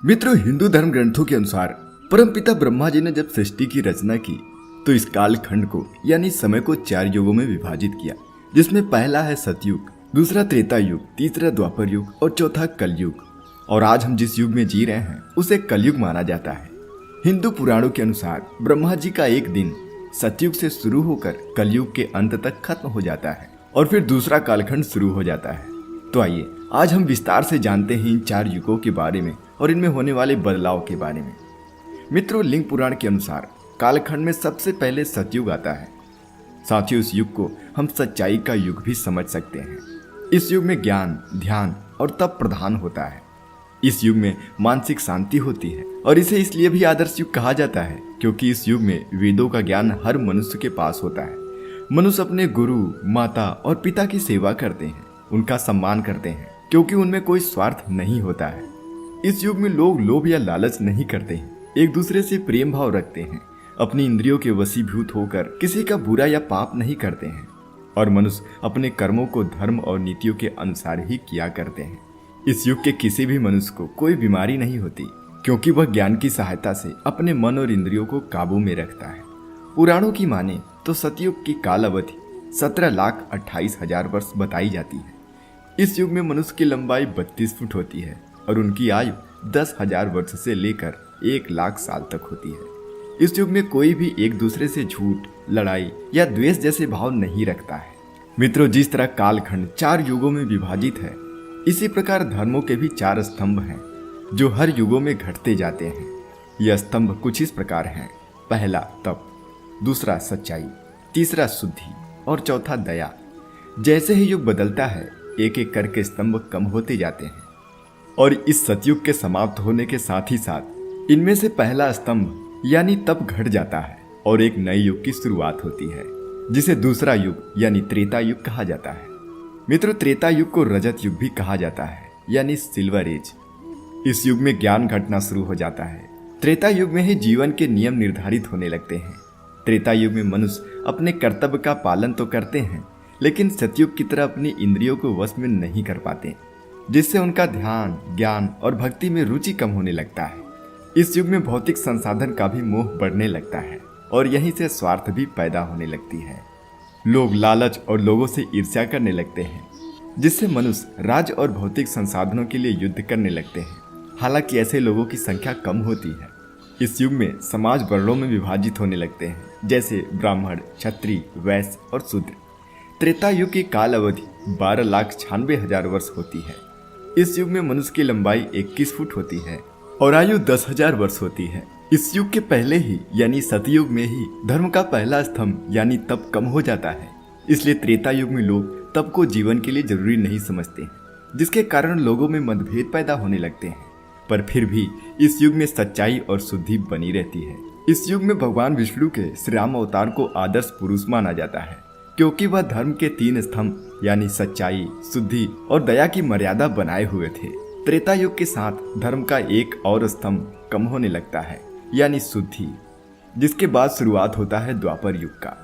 मित्रों, हिंदू धर्म ग्रंथों के अनुसार परमपिता ब्रह्मा जी ने जब सृष्टि की रचना की तो इस काल खंड को यानी समय को 4 युगों में विभाजित किया, जिसमें पहला है सतयुग, दूसरा त्रेता युग, तीसरा द्वापर युग और चौथा कलयुग। और आज हम जिस युग में जी रहे हैं उसे कलयुग माना जाता है। हिंदू पुराणों के अनुसार ब्रह्मा जी का एक दिन सतयुग से शुरू होकर कलयुग के अंत तक खत्म हो जाता है और फिर दूसरा कालखंड शुरू हो जाता है। तो आइए आज हम विस्तार से जानते हैं इन 4 युगों के बारे में और इनमें होने वाले बदलाव के बारे में। मित्रों, लिंग पुराण के अनुसार कालखंड में सबसे पहले सतयुग आता है। साथियों, इस युग को हम सच्चाई का युग भी समझ सकते हैं। इस युग में ज्ञान, ध्यान और तप प्रधान होता है। इस युग में मानसिक शांति होती है और इसे इसलिए भी आदर्श युग कहा जाता है क्योंकि इस युग में वेदों का ज्ञान हर मनुष्य के पास होता है। मनुष्य अपने गुरु, माता और पिता की सेवा करते हैं, उनका सम्मान करते हैं क्योंकि उनमें कोई स्वार्थ नहीं होता है। इस युग में लोग लोभ या लालच नहीं करते हैं, एक दूसरे से प्रेम भाव रखते हैं, अपनी इंद्रियों के वशीभूत होकर किसी का बुरा या पाप नहीं करते हैं और मनुष्य अपने कर्मों को धर्म और नीतियों के अनुसार ही किया करते हैं। इस युग के किसी भी मनुष्य को कोई बीमारी नहीं होती क्योंकि वह ज्ञान की सहायता से अपने मन और इंद्रियों को काबू में रखता है। पुराणों की माने तो सतयुग की काल अवधि 17,28,000 वर्ष बताई जाती है। इस युग में मनुष्य की लंबाई 32 फुट होती है और उनकी आयु 10,000 वर्ष से लेकर 1,00,000 साल तक होती है। इस युग में कोई भी एक दूसरे से झूठ, लड़ाई या द्वेष जैसे भाव नहीं रखता है। मित्रों, जिस तरह कालखंड 4 युगों में विभाजित है, इसी प्रकार धर्मों के भी 4 स्तंभ हैं जो हर युगों में घटते जाते हैं। यह स्तंभ कुछ इस प्रकार हैं। पहला तप, दूसरा सच्चाई, तीसरा शुद्धि और चौथा दया। जैसे ही युग बदलता है, एक एक करके स्तंभ कम होते जाते हैं और इस सतयुग के समाप्त होने के साथ ही साथ इनमें से पहला स्तंभ यानी तप घट जाता है और एक नए युग की शुरुआत होती है जिसे दूसरा युग यानी त्रेता युग कहा जाता है। मित्रों, त्रेता युग को रजत युग भी कहा जाता है यानी सिल्वर एज। इस युग में ज्ञान घटना शुरू हो जाता है। त्रेता युग में ही जीवन के नियम निर्धारित होने लगते हैं। त्रेता युग में मनुष्य अपने कर्तव्य का पालन तो करते हैं लेकिन सतयुग की तरह अपनी इंद्रियों को वश में नहीं कर पाते, जिससे उनका ध्यान, ज्ञान और भक्ति में रुचि कम होने लगता है। इस युग में भौतिक संसाधन का भी मोह बढ़ने लगता है और यहीं से स्वार्थ भी पैदा होने लगती है। लोग लालच और लोगों से ईर्ष्या करने लगते हैं, जिससे मनुष्य राज और भौतिक संसाधनों के लिए युद्ध करने लगते हैं। हालांकि ऐसे लोगों की संख्या कम होती है। इस युग में समाज वर्णों में विभाजित होने लगते हैं, जैसे ब्राह्मण, क्षत्रिय, वैश्य और शूद्र। त्रेता युग की काल अवधि 12,96,000 वर्ष होती है। इस युग में मनुष्य की लंबाई 21 फुट होती है और आयु 10,000 वर्ष होती है। इस युग के पहले ही यानी सतयुग में ही धर्म का पहला स्तंभ यानी तप कम हो जाता है। इसलिए त्रेता युग में लोग तप को जीवन के लिए जरूरी नहीं समझते हैं, जिसके कारण लोगों में मतभेद पैदा होने लगते हैं। पर फिर भी इस युग में सच्चाई और शुद्धि बनी रहती है। इस युग में भगवान विष्णु के श्री राम अवतार को आदर्श पुरुष माना जाता है क्योंकि वह धर्म के 3 स्तंभ यानी सच्चाई, शुद्धि और दया की मर्यादा बनाए हुए थे। त्रेता युग के साथ धर्म का एक और स्तंभ कम होने लगता है यानी शुद्धि, जिसके बाद शुरुआत होता है द्वापर युग का।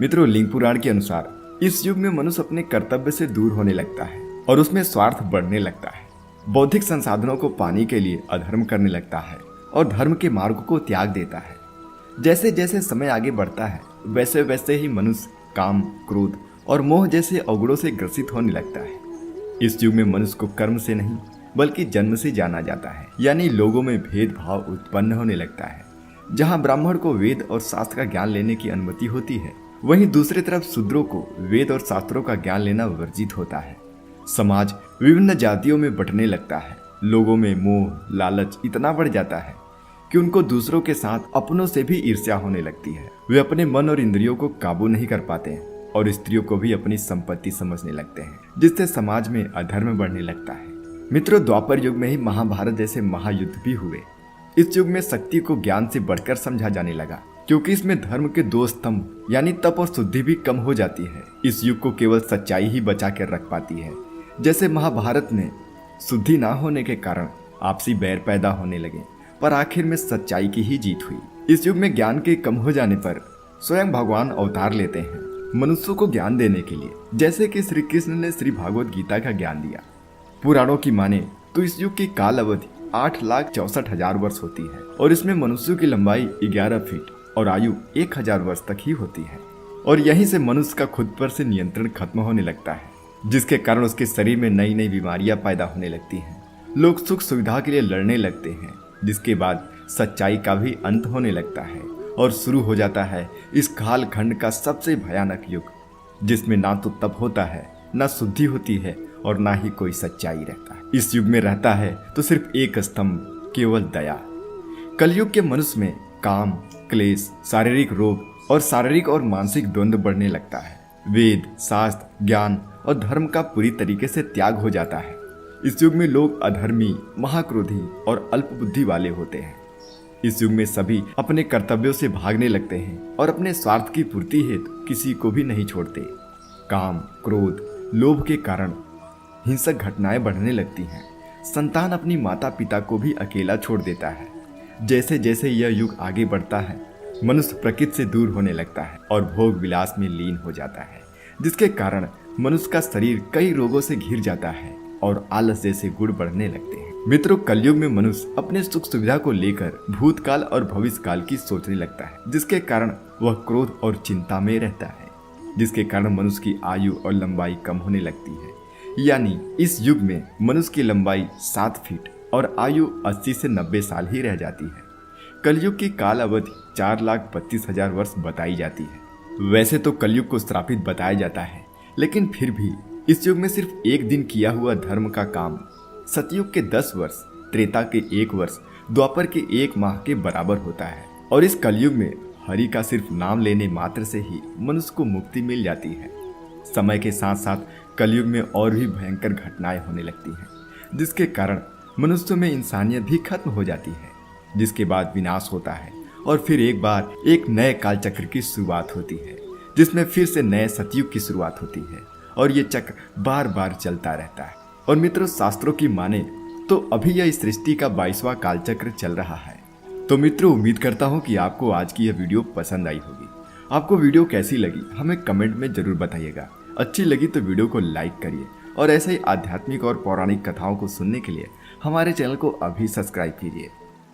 मित्रों, लिंग पुराण के अनुसार इस युग में मनुष्य अपने कर्तव्य से दूर होने लगता है और उसमें स्वार्थ बढ़ने लगता है। बौद्धिक संसाधनों को पाने के लिए अधर्म करने लगता है और धर्म के मार्ग को त्याग देता है। जैसे जैसे समय आगे बढ़ता है वैसे वैसे ही मनुष्य काम, क्रोध और मोह जैसे अवगुणों से ग्रसित होने लगता है। इस युग में मनुष्य को कर्म से नहीं बल्कि जन्म से जाना जाता है, यानी लोगों में भेदभाव उत्पन्न होने लगता है। जहां ब्राह्मण को वेद और शास्त्र का ज्ञान लेने की अनुमति होती है, वहीं दूसरी तरफ शूद्रों को वेद और शास्त्रों का ज्ञान लेना वर्जित होता है। समाज विभिन्न जातियों में बंटने लगता है। लोगों में मोह, लालच इतना बढ़ जाता है कि उनको दूसरों के साथ अपनों से भी ईर्ष्या होने लगती है। वे अपने मन और इंद्रियों को काबू नहीं कर पाते हैं और स्त्रियों को भी अपनी संपत्ति समझने लगते हैं, जिससे समाज में अधर्म बढ़ने लगता है। मित्रों, द्वापर युग में ही महाभारत जैसे महायुद्ध भी हुए। इस युग में शक्ति को ज्ञान से बढ़कर समझा जाने लगा क्योंकि इसमें धर्म के 2 स्तंभ यानी तप और शुद्धि भी कम हो जाती है। इस युग को केवल सच्चाई ही बचा कर रख पाती है। जैसे महाभारत में शुद्धि ना होने के कारण आपसी बैर पैदा होने लगे, पर आखिर में सच्चाई की ही जीत हुई। इस युग में ज्ञान के कम हो जाने पर स्वयं भगवान अवतार लेते हैं मनुष्यों को ज्ञान देने के लिए, जैसे कि श्री कृष्ण ने श्री भागवत गीता का ज्ञान दिया। पुराणों की माने तो इस युग की काल अवधि 8,64,000 वर्ष होती है और इसमें मनुष्यों की लंबाई 11 फीट और आयु 1,000 वर्ष तक ही होती है। और यहीं से मनुष्य का खुद पर से नियंत्रण खत्म होने लगता है, जिसके कारण उसके शरीर में नई नई बीमारियां पैदा होने लगती हैं। लोग सुख सुविधा के लिए लड़ने लगते हैं, जिसके बाद सच्चाई का भी अंत होने लगता है और शुरू हो जाता है इस कालखंड का सबसे भयानक युग, जिसमें ना तो तप होता है, ना शुद्धि होती है और ना ही कोई सच्चाई रहता है। इस युग में रहता है तो सिर्फ एक स्तंभ, केवल दया। कलयुग के मनुष्य में काम, क्लेश, शारीरिक रोग और शारीरिक और मानसिक द्वंद्व बढ़ने लगता है। वेद, शास्त्र, ज्ञान और धर्म का पूरी तरीके से त्याग हो जाता है। इस युग में लोग अधर्मी, महाक्रोधी और अल्पबुद्धि वाले होते हैं। इस युग में सभी अपने कर्तव्यों से भागने लगते हैं और अपने स्वार्थ की पूर्ति हेतु किसी को भी नहीं छोड़ते। काम, क्रोध, लोभ के कारण हिंसक घटनाएं बढ़ने लगती हैं। संतान अपनी माता पिता को भी अकेला छोड़ देता है। जैसे जैसे यह युग आगे बढ़ता है, मनुष्य प्रकृति से दूर होने लगता है और भोग विलास में लीन हो जाता है, जिसके कारण मनुष्य का शरीर कई रोगों से घिर जाता है और आलस जैसे गुण बढ़ने लगते हैं। मित्रों, कलयुग में मनुष्य अपने सुख सुविधा को लेकर भूतकाल और भविष्य काल की सोचने लगता है, जिसके कारण वह क्रोध और चिंता में रहता है, जिसके कारण मनुष्य की आयु और लंबाई कम होने लगती है। यानी इस युग में मनुष्य की लंबाई 7 फीट और आयु 80 से 90 साल ही रह जाती है। कलयुग की काल अवधि 4,32,000 वर्ष बताई जाती है। वैसे तो कलयुग को श्रापित बताया जाता है, लेकिन फिर भी इस युग में सिर्फ एक दिन किया हुआ धर्म का काम सतयुग के 10 वर्ष, त्रेता के 1 वर्ष, द्वापर के 1 माह के बराबर होता है। और इस कलयुग में हरि का सिर्फ नाम लेने मात्र से ही मनुष्य को मुक्ति मिल जाती है। समय के साथ साथ कलयुग में और भी भयंकर घटनाएं होने लगती हैं, जिसके कारण मनुष्य में इंसानियत भी खत्म हो जाती है, जिसके बाद विनाश होता है और फिर एक बार एक नए काल चक्र की शुरुआत होती है, जिसमें फिर से नए सतयुग की शुरुआत होती है और ये चक्र बार बार चलता रहता है। और मित्रों, शास्त्रों की माने तो अभी यह सृष्टि का 22वां कालचक्र चल रहा है। तो मित्रों, उम्मीद करता हूँ कि आपको आज की यह वीडियो पसंद आई होगी। आपको वीडियो कैसी लगी हमें कमेंट में जरूर बताइएगा। अच्छी लगी तो वीडियो को लाइक करिए और ऐसे ही आध्यात्मिक और पौराणिक कथाओं को सुनने के लिए हमारे चैनल को अभी सब्सक्राइब कीजिए।